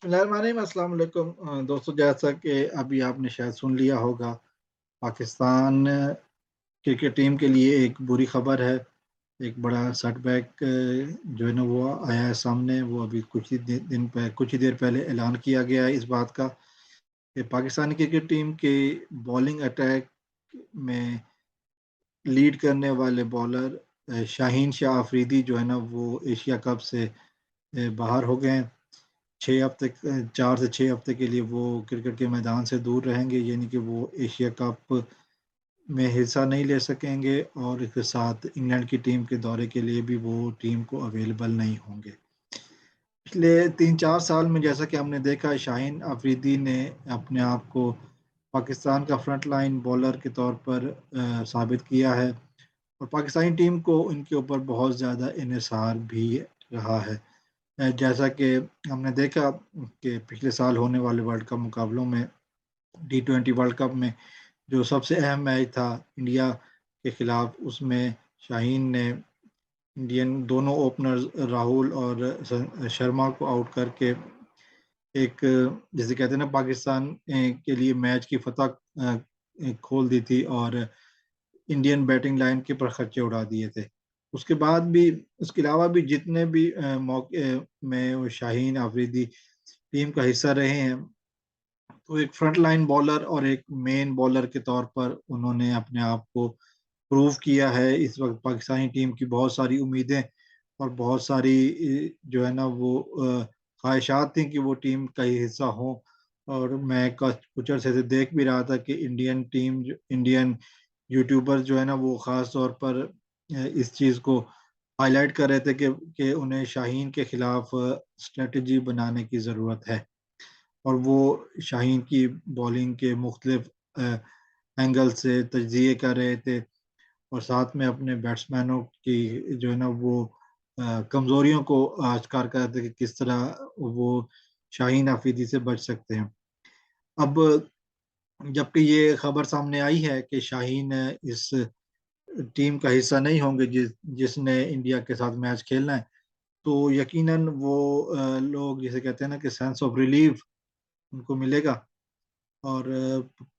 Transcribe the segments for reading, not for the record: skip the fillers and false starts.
अस्सलाम वालेकुम। दोस्तों, जैसा कि अभी आपने शायद सुन लिया होगा, पाकिस्तान क्रिकेट टीम के लिए एक बुरी खबर है। एक बड़ा सेटबैक जो है ना वो आया है सामने। वो अभी कुछ ही देर पहले ऐलान किया गया है इस बात का कि पाकिस्तानी क्रिकेट टीम के बॉलिंग अटैक में लीड करने वाले बॉलर शाहीन शाह अफरीदी जो है ना वो एशिया कप से बाहर हो गए हैं। 6 हफ्ते 4 से 6 हफ्ते के लिए वो क्रिकेट के मैदान से दूर रहेंगे, यानी कि वो एशिया कप में हिस्सा नहीं ले सकेंगे और इसके साथ इंग्लैंड की टीम के दौरे के लिए भी वो टीम को अवेलेबल नहीं होंगे। पिछले 3-4 साल में जैसा कि हमने देखा, शाहीन अफरीदी ने अपने आप को पाकिस्तान का फ्रंट लाइन बॉलर के तौर पर साबित किया है और पाकिस्तानी टीम को इनके ऊपर बहुत ज़्यादा इन्हिसार भी रहा है। जैसा कि हमने देखा कि पिछले साल होने वाले वर्ल्ड कप मुकाबलों में, T20 वर्ल्ड कप में जो सबसे अहम मैच था इंडिया के खिलाफ, उसमें शाहीन ने इंडियन दोनों ओपनर्स राहुल और शर्मा को आउट करके एक, जिसे कहते हैं ना, पाकिस्तान के लिए मैच की फतह खोल दी थी और इंडियन बैटिंग लाइन के पर खर्चे उड़ा दिए थे। उसके बाद भी, उसके अलावा भी जितने भी मौके में वो शाहीन अफरीदी टीम का हिस्सा रहे हैं, तो एक फ्रंट लाइन बॉलर और एक मेन बॉलर के तौर पर उन्होंने अपने आप को प्रूव किया है। इस वक्त पाकिस्तानी टीम की बहुत सारी उम्मीदें और बहुत सारी जो है ना वो ख्वाहिशात थी कि वो टीम का ही हिस्सा हो। और मैं कुछ अरसे से देख भी रहा था कि इंडियन यूट्यूबर जो है ना वो ख़ास तौर पर इस चीज़ को हाईलाइट कर रहे थे कि उन्हें शाहीन के खिलाफ स्ट्रेटजी बनाने की ज़रूरत है। और वो शाहीन की बॉलिंग के मुख्तलिफ एंगल से तज्ज़िये कर रहे थे और साथ में अपने बैट्समैनों की जो है ना वो कमज़ोरियों को आश्कार कर रहे थे कि किस तरह वो शाहीन अफरीदी से बच सकते हैं। अब जबकि ये खबर सामने आई है कि शाहीन इस टीम का हिस्सा नहीं होंगे जिसने इंडिया के साथ मैच खेलना है, तो यकीनन वो लोग जिसे कहते हैं ना कि सेंस ऑफ रिलीफ उनको मिलेगा। और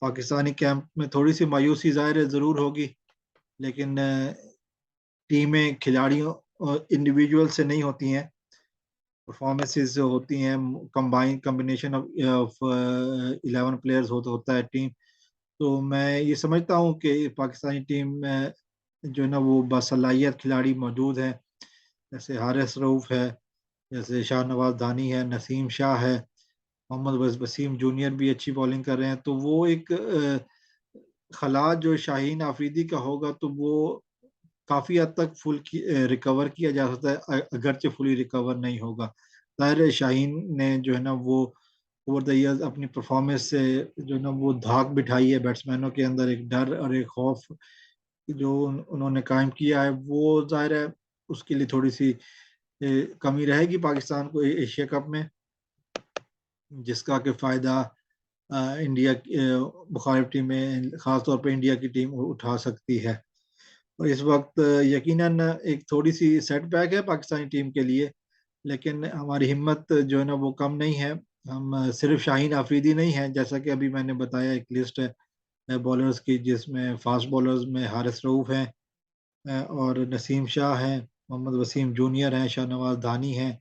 पाकिस्तानी कैंप में थोड़ी सी मायूसी ज़ाहिर है ज़रूर होगी, लेकिन टीमें खिलाड़ियों इंडिविजुअल से नहीं होती हैं, परफॉर्मेंसेस से होती हैं। कॉम्बिनेशन ऑफ 11 प्लेयर्स होता है टीम। तो मैं ये समझता हूँ कि पाकिस्तानी टीम में जो है ना वो बासलाहियत खिलाड़ी मौजूद हैं, जैसे हारिस रऊफ है, जैसे शाहनवाज दानी है, नसीम शाह है, मोहम्मद वसीम जूनियर भी अच्छी बॉलिंग कर रहे हैं। तो वो एक खला जो शाहीन आफरीदी का होगा, तो वो काफ़ी हद तक रिकवर किया जा सकता है, अगरचे फुली रिकवर नहीं होगा। ज़ाहिर है शाहीन ने जो है ना वो ओवर द ईयर्स अपनी परफॉर्मेंस से जो है ना वो धाक बिठाई है बैट्समैनों के अंदर, एक डर और एक खौफ जो उन्होंने कायम किया है, वो ज़ाहिर है उसके लिए थोड़ी सी कमी रहेगी पाकिस्तान को एशिया कप में, जिसका कि फ़ायदा इंडिया की मुखालिफ टीमें, ख़ास तौर पे इंडिया की टीम उठा सकती है। और इस वक्त यकीनन एक थोड़ी सी सेटबैक है पाकिस्तानी टीम के लिए, लेकिन हमारी हिम्मत जो है ना वो कम नहीं है। हम सिर्फ शाहीन अफरीदी नहीं है, जैसा कि अभी मैंने बताया, एक लिस्ट है बॉलर्स की जिसमें फास्ट बॉलर्स में हारिस रऊफ हैं, और नसीम शाह हैं, मोहम्मद वसीम जूनियर हैं, शाहनवाज धानी हैं।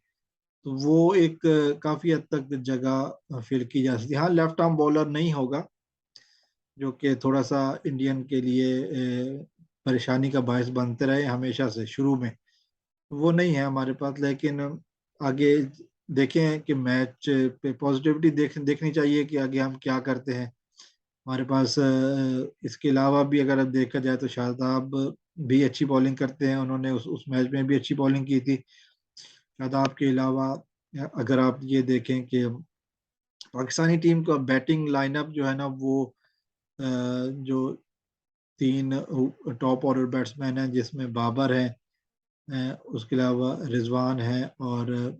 तो वो एक काफ़ी हद तक जगह फिल की जा सकती है। हाँ, लेफ्ट आर्म बॉलर नहीं होगा, जो कि थोड़ा सा इंडियन के लिए परेशानी का बायस बनते रहे हमेशा से शुरू में। वो नहीं है हमारे पास, लेकिन आगे देखें कि मैच पे पॉजिटिविटी देखनी चाहिए कि आगे हम क्या करते हैं। हमारे पास इसके अलावा भी अगर अब देखा जाए तो शादाब भी अच्छी बॉलिंग करते हैं, उन्होंने उस मैच में भी अच्छी बॉलिंग की थी। शादाब के अलावा अगर आप ये देखें कि पाकिस्तानी टीम का बैटिंग लाइनअप जो है ना वो जो 3 टॉप ऑर्डर बैट्समैन हैं, जिसमें बाबर है, उसके अलावा रिजवान है और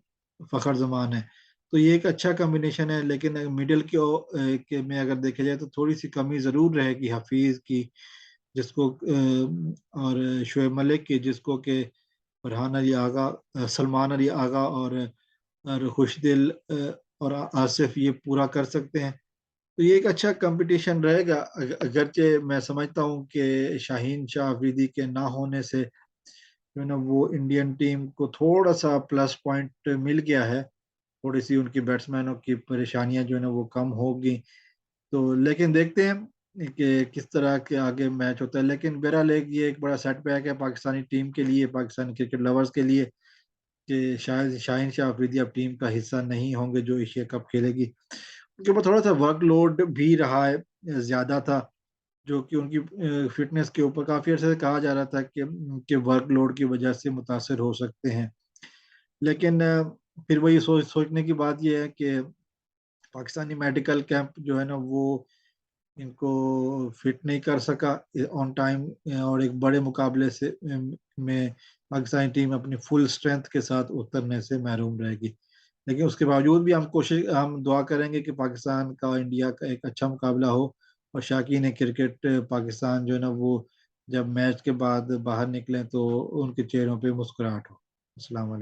फ़खर जमान है। तो ये एक अच्छा कॉम्बिनेशन है, लेकिन मिडिल के में अगर देखा जाए तो थोड़ी सी कमी ज़रूर रहेगी हफीज़ की, जिसको और शोएब मलिक की, जिसको कि फरहान अली आगा, सलमान अली आगा और खुशदिल और आसिफ ये पूरा कर सकते हैं। तो ये एक अच्छा कंपटीशन रहेगा। अगरचे मैं समझता हूँ कि शाहीन शाह अफरीदी के ना होने से जो है ना वो इंडियन टीम को थोड़ा सा प्लस पॉइंट मिल गया है। थोड़ी सी उनकी बैट्समैनों की परेशानियां जो है ना वो कम होगी। तो लेकिन देखते हैं कि किस तरह के आगे मैच होता है। लेकिन बहरहाल ये एक बड़ा सेटबैक है पाकिस्तानी टीम के लिए, पाकिस्तानी क्रिकेट लवर्स के लिए, कि शायद शाहीन शाह अफरीदी अब टीम का हिस्सा नहीं होंगे जो एशिया कप खेलेगी। उनके ऊपर थोड़ा सा वर्कलोड भी रहा है, ज्यादा था, जो कि उनकी फिटनेस के ऊपर काफी अर्से से कहा जा रहा था कि वर्कलोड की वजह से मुतासर हो सकते हैं। लेकिन फिर वही सोचने की बात यह है कि पाकिस्तानी मेडिकल कैंप जो है ना वो इनको फिट नहीं कर सका ऑन टाइम, और एक बड़े मुकाबले से में पाकिस्तानी टीम अपनी फुल स्ट्रेंथ के साथ उतरने से महरूम रहेगी। लेकिन उसके बावजूद भी हम दुआ करेंगे कि पाकिस्तान का और इंडिया का एक अच्छा मुकाबला हो, और शाकीन क्रिकेट पाकिस्तान जो है ना वो जब मैच के बाद बाहर निकलें तो उनके चेहरों पे मुस्कुराहट हो। अस्सलाम वालेकुम।